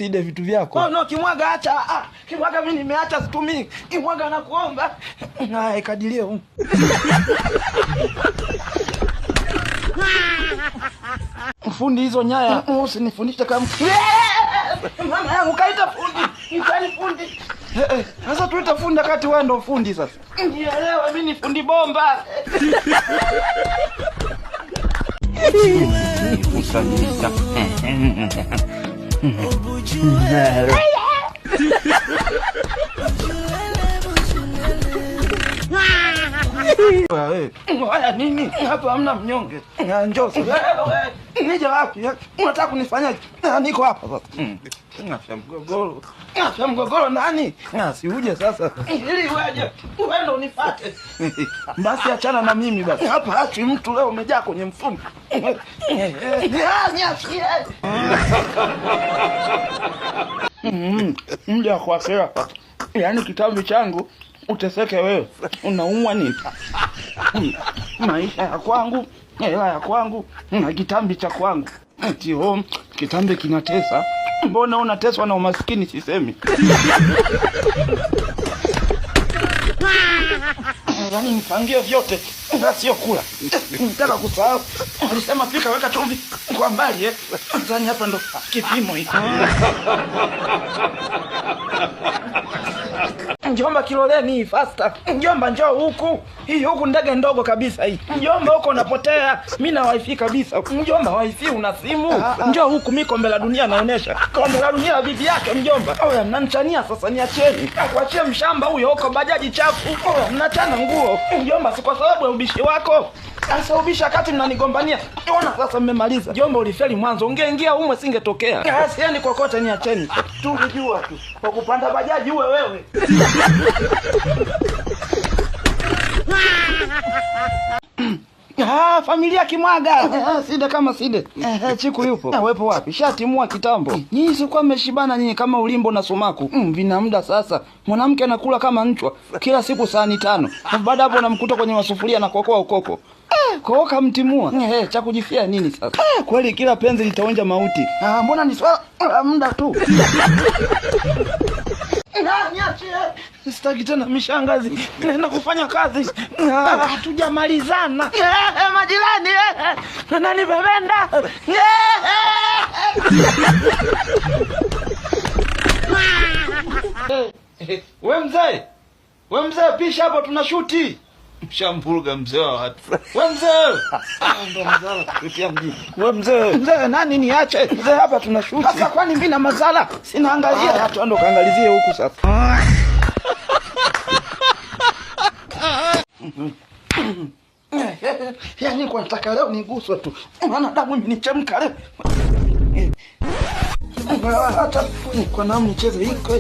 Side vitu vyako. Oh no, Kimwaga acha. Kimwaga mimi nimeacha situmii. Kimwaga nakuomba. Haya kadilie huko. Fundi hizo nyaya usinifundishe kama mama yangu kaita fundi. Nitani fundi. Sasa tuita fundi wakati wewe ndo fundi sasa. Nielewa mimi ni fundi bomba. Usanita. Haya nini? Hapa hamna mnyonge. Njoo sasa. Nije wapi? Unataka kunifanyaje? Niko hapa sasa. Afya mgogoro nani? Si uje sasa. Ili waje. Wewe ndo unifuate. Basi achana na mimi basi. Hapa hachi mtu leo umejaa kwenye mfumo. Nyasi. Mja kwa kera. Yaani kitabu changu uteseke wewe. Unaumwa nini? Maisha ya kwangu, hela ya kwangu, na kitambi cha kwangu. Eti kitambi kinatesa. Mbona unateswa na umaskini sisemi? Yaani nipangie vyote, sio kula. Nataka kusahau. Alisema pika weka chumvi kwa mbali Zani hapa ndo kipimo hiki. Mjomba Kiloleni faster. Mjomba njoo huku. Hii huku ndege ndogo kabisa hii. Mjomba huko unapotea. Mimi na wifi kabisa. Mjomba wifi una simu? Njoo huku mimi kombe la dunia naonesha. Kombe la dunia bibi yake mjomba. Oya mnanichania sasa niacheni. Kuachia mshamba huyo huko bajaji chafu. Oya mnachana nguo. Mjomba si kwa sababu ya ubishi wako. Sasa ubisha kati mnanigombania. Ona sasa mmemaliza. Mjomba ulifeli mwanzo. Ungeingia humo singetokea. Sieni kokote niacheni. Tulijua tu. Kwa kupanda bajaji uwe wewe. Familia Kimwaga. Side kama Side. Chiku yupo. Wepo wapi? Shatimua kitambo. Nyinyi sikuwa mmeshibana nyinyi kama ulimbo na sumaku. Vina muda sasa. Mwanamke anakula kama nchwa. Kila siku sahani 5. Baada hapo namkuta kwenye masufuria na kokoa ukoko. Koka mtimua. Cha kujifia nini sasa? Kweli kila penzi litaonja mauti. Mbona ni swala muda tu. Niache. Sitaki tena mishangazi. Naenda kufanya kazi. Hatujamalizana. Majirani. Nani bebenda? We mzee pisha hapo tunashuti. Mshamburuga mzee wa watu. We mzee. Ndo mazala kupitia mjini. We mzee. Mzee nani niache? Mzee hapa tunashuti. Sasa kwani mimi na mazala? Sina angalia. Hata ndo kaangalizie huku sasa. Yaani kwa nataka leo niguswe tu. Maana damu imenichemka leo. Hata kwa namu nicheze iko.